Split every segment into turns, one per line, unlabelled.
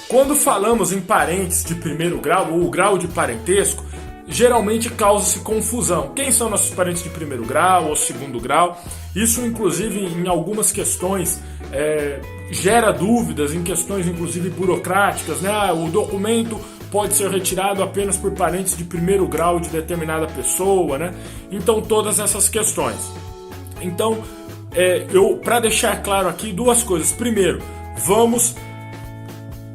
Quando falamos em parentes de primeiro grau ou grau de parentesco, geralmente causa-se confusão. Quem são nossos parentes de primeiro grau ou segundo grau? Isso, inclusive, em algumas questões gera dúvidas, em questões, inclusive, burocráticas, né? O documento pode ser retirado apenas por parentes de primeiro grau de determinada pessoa, né? Então, todas essas questões. Então, para deixar claro aqui duas coisas. Primeiro, vamos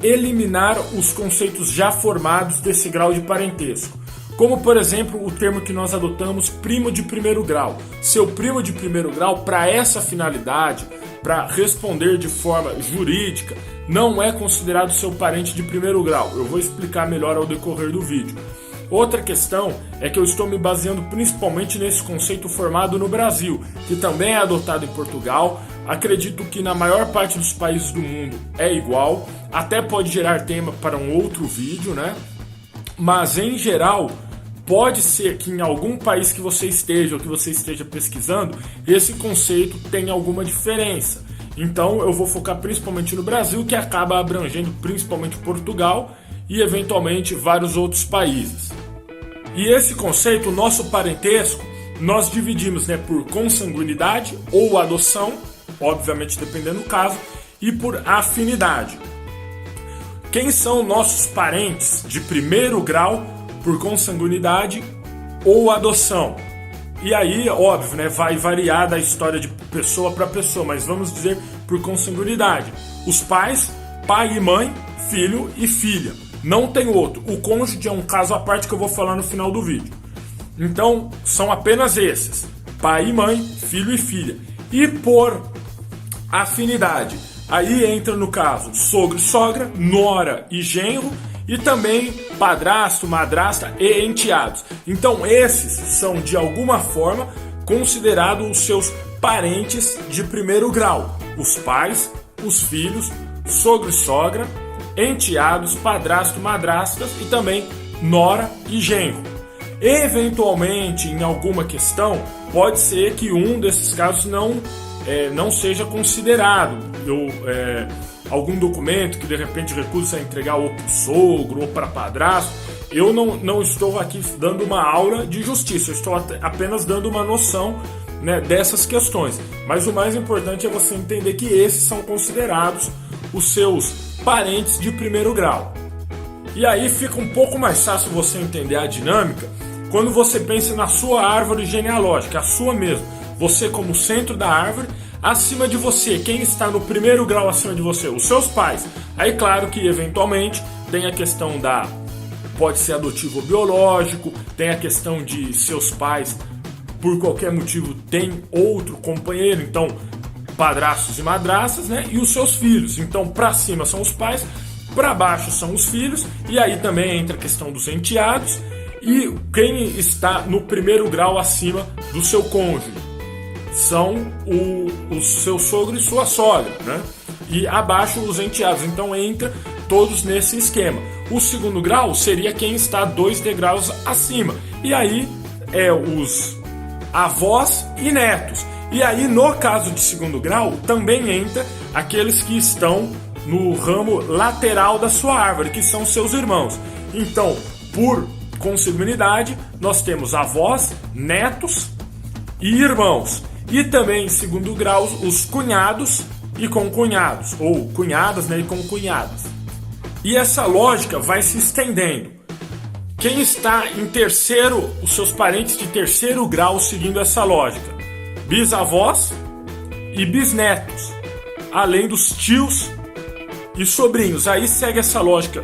eliminar os conceitos já formados desse grau de parentesco. Como, por exemplo, o termo que nós adotamos, primo de primeiro grau. Seu primo de primeiro grau, para essa finalidade, para responder de forma jurídica, não é considerado seu parente de primeiro grau. Eu vou explicar melhor ao decorrer do vídeo. Outra questão é que eu estou me baseando principalmente nesse conceito formado no Brasil, que também é adotado em Portugal. Acredito que na maior parte dos países do mundo é igual, até pode gerar tema para um outro vídeo, né? Mas em geral, pode ser que em algum país que você esteja ou que você esteja pesquisando, esse conceito tenha alguma diferença. Então eu vou focar principalmente no Brasil, que acaba abrangendo principalmente Portugal e eventualmente vários outros países. E esse conceito, o nosso parentesco, nós dividimos, né, por consanguinidade ou adoção, obviamente dependendo do caso, e por afinidade. Quem são nossos parentes de primeiro grau por consanguinidade ou adoção? E aí, óbvio, né, vai variar da história de pessoa para pessoa, mas vamos dizer por consanguinidade. Os pais, pai e mãe, filho e filha. Não tem outro. O cônjuge é um caso à parte que eu vou falar no final do vídeo. Então, são apenas esses. Pai e mãe, filho e filha. E por afinidade, aí entra no caso sogro e sogra, nora e genro, e também padrasto, madrasta e enteados. Então esses são de alguma forma considerados os seus parentes de primeiro grau. Os pais, os filhos, sogro e sogra, enteados, padrasto, madrastas e também nora e genro. Eventualmente, em alguma questão, pode ser que um desses casos não seja considerado. Algum documento que de repente recusa entregar ou para o sogro ou para padrasto. Eu não estou aqui dando uma aula de justiça, eu estou apenas dando uma noção, né, dessas questões. Mas o mais importante é você entender que esses são considerados os seus parentes de primeiro grau. E aí fica um pouco mais fácil você entender a dinâmica quando você pensa na sua árvore genealógica, a sua mesmo. Você como centro da árvore, acima de você, quem está no primeiro grau acima de você? Os seus pais. Aí claro que eventualmente tem a questão pode ser adotivo ou biológico, tem a questão de seus pais, por qualquer motivo, tem outro companheiro, então padrastos e madrastas, né? E os seus filhos. Então para cima são os pais, para baixo são os filhos, e aí também entra a questão dos enteados e quem está no primeiro grau acima do seu cônjuge. São o seu sogro e sua sogra, né? E abaixo os enteados, então entra todos nesse esquema. O segundo grau seria quem está 2 degraus acima, e aí os avós e netos. E aí no caso de segundo grau também entra aqueles que estão no ramo lateral da sua árvore, que são seus irmãos. Então, por consanguinidade, nós temos avós, netos e irmãos. E também, em segundo grau, os cunhados e concunhados, ou cunhadas, né, e concunhadas. E essa lógica vai se estendendo. Quem está em terceiro, os seus parentes de terceiro grau seguindo essa lógica? Bisavós e bisnetos, além dos tios e sobrinhos. Aí segue essa lógica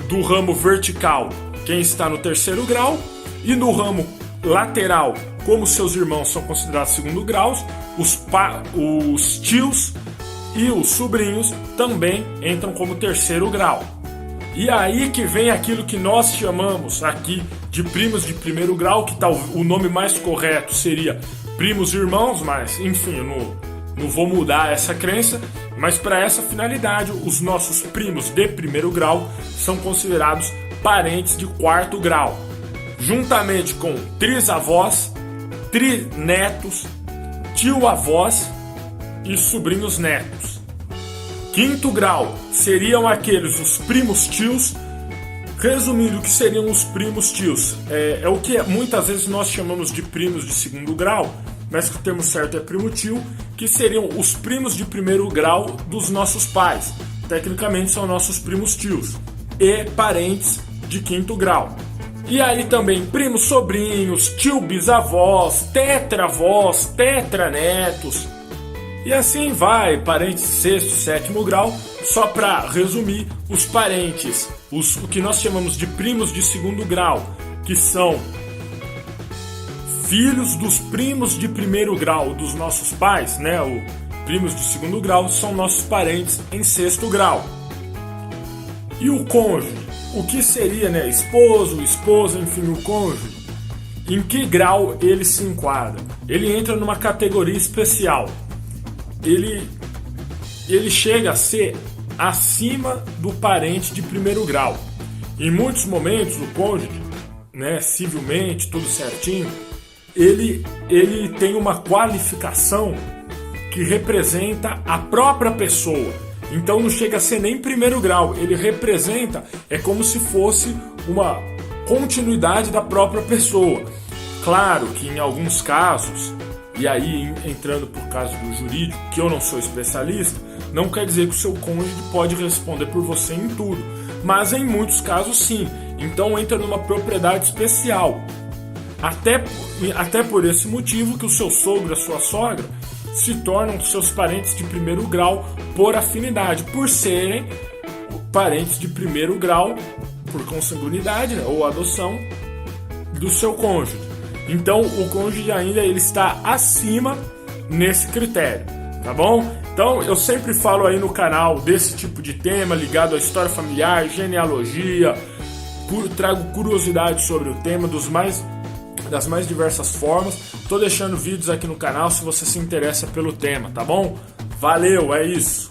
do ramo vertical, quem está no terceiro grau, e no ramo lateral, como seus irmãos são considerados segundo graus, os tios e os sobrinhos também entram como terceiro grau. E aí que vem aquilo que nós chamamos aqui de primos de primeiro grau, que o nome mais correto seria primos irmãos, mas enfim, eu não vou mudar essa crença, mas para essa finalidade, os nossos primos de primeiro grau são considerados parentes de quarto grau, juntamente com trisavós, trinetos, tio-avós e sobrinhos netos, Quinto grau seriam aqueles, os primos tios. Resumindo, o que seriam os primos tios? É o que muitas vezes nós chamamos de primos de segundo grau, mas que o termo certo é primo tio, que seriam os primos de primeiro grau dos nossos pais. Tecnicamente são nossos primos tios e parentes de quinto grau. E aí também primos sobrinhos, tio bisavós, tetravós, tetranetos. E assim vai, parentes sexto, sétimo grau. Só para resumir, os parentes, o que nós chamamos de primos de segundo grau, que são filhos dos primos de primeiro grau dos nossos pais, né? Primos de segundo grau são nossos parentes em sexto grau. E o cônjuge, o que seria, né? Esposo, esposa, enfim, o cônjuge. Em que grau ele se enquadra? Ele entra numa categoria especial. Ele chega a ser acima do parente de primeiro grau. Em muitos momentos, o cônjuge, né, civilmente, tudo certinho, ele tem uma qualificação que representa a própria pessoa. Então não chega a ser nem primeiro grau, ele representa, é como se fosse uma continuidade da própria pessoa. Claro que em alguns casos, e aí entrando por caso do jurídico, que eu não sou especialista, não quer dizer que o seu cônjuge pode responder por você em tudo, mas em muitos casos sim. Então entra numa propriedade especial. Até por esse motivo que o seu sogro e a sua sogra se tornam seus parentes de primeiro grau por afinidade, por serem parentes de primeiro grau por consanguinidade, né, ou adoção do seu cônjuge. Então o cônjuge ainda ele está acima nesse critério, tá bom? Então eu sempre falo aí no canal desse tipo de tema ligado à história familiar, genealogia, trago curiosidades sobre o tema das mais diversas formas. Tô deixando vídeos aqui no canal se você se interessa pelo tema, tá bom? Valeu, é isso!